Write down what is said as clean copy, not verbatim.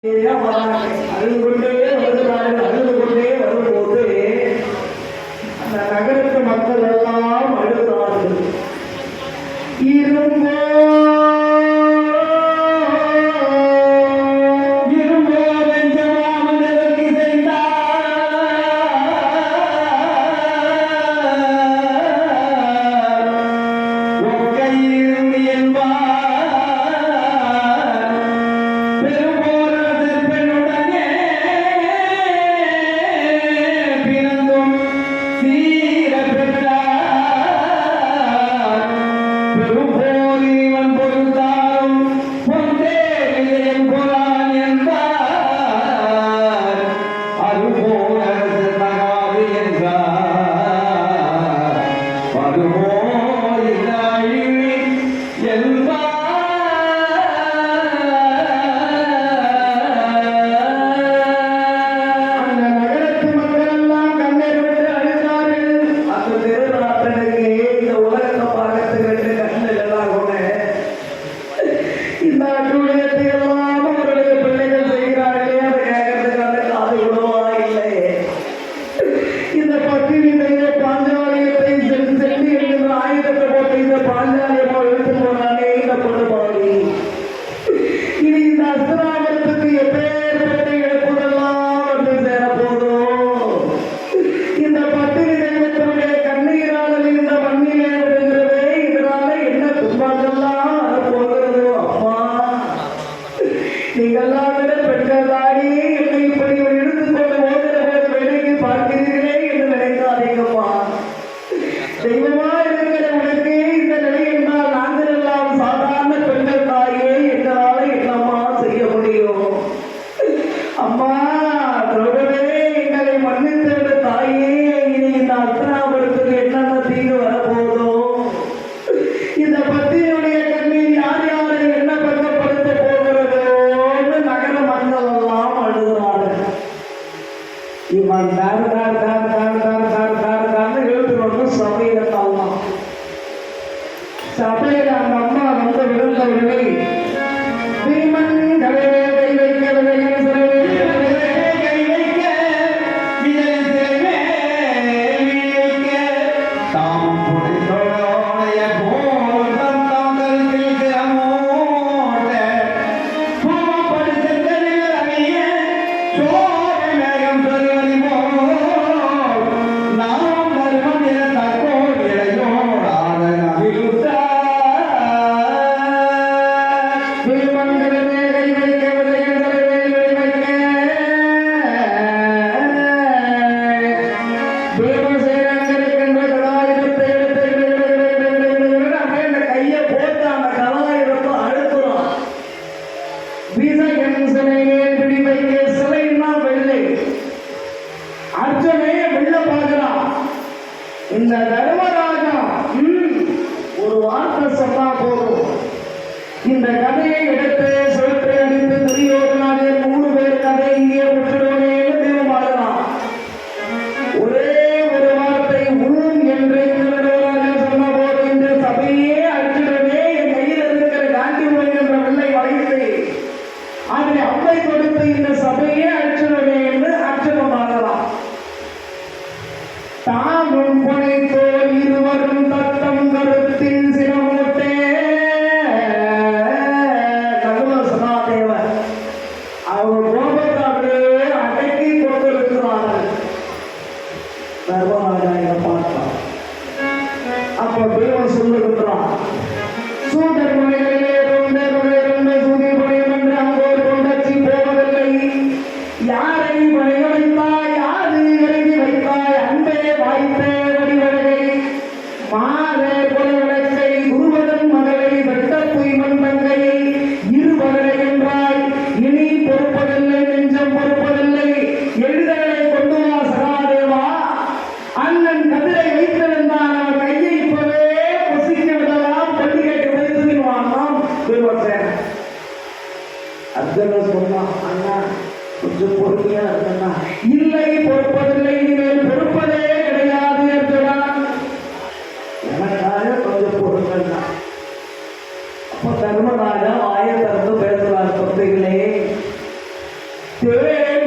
அழுது கொண்டே வருகிறார்கள். அழுது கொண்டே வரும்போது அந்த நகரத்து மக்கள் எல்லாம் அழுகிறார்கள். இரும்போ வெஞ்சமாமதற்கு கையிருந்து என்பார் சபையில அந்த அம்மா வந்து விழுந்தவர்களை இந்த தர்மராஜா ஒரு வார்த்தை சொன்னா போதும் இந்த கதையை எடுத்து சொற்றை அடித்து துரியோதனாலே 3 பேர் கதை இங்கே விட்டுடுவனே தீர்மானலாம். ஒரே ஒரு வார்த்தை என்று சொன்ன போது இந்த சபையே அடிச்சிடவே என் கையில் இருக்கிற காந்தி முறை என்ற வெள்ளை வளைத்து அதில் அம்பை கொடுத்து இந்த சபையே அடிச்சிடவே என்று அர்ச்சனமாகலாம். தாமும் புனைத்தோர் இருவரும் தத்தம் கருத்தில் சிரமோட்டே சனாதேவர் அவர் கோபத்தாலே அடக்கி கொண்டிருக்கிறார்கள். தர்மராஜா பார்த்தார். அப்ப தேவன் சொல்லுகிறான், சூதர் மலைகளிலே இருந்த சூதி படையும் என்று அங்கோர் கொண்டச்சி போவதில்லை. யாரை படைய வைத்தாய், யாது எழுதி வைத்தாய், அன்பே வாய்ப்பே வடிவழகை மாறே புலவழக்கை குருவதன் மகளை வெட்ட பொய்மன் தங்கையை இருவரை என்றாய். இனி பொறுப்பதில்லை, நெஞ்சம் பொறுப்பதில்லை, எழுதலை கொண்டு வா சகாதேவா. அண்ணன் கதிரை வைத்திருந்தான், அவன் கையை இப்பவே பொசிக்க விடலாம், பள்ளிகைக்கு வைத்துவான். அர்ஜுன சொன்னான், அண்ணா கொஞ்சம் பொறுமையா இருக்கா. இல்லை, பொறுப்பதில்லை, இனிமேல் பொறுப்பதே கிடையாது என்றான். எனக்காக கொஞ்சம் பொறுப்பா. அப்ப தர்மராஜா வாயை திறந்து பேசுவார். சொத்துகளே, தேடி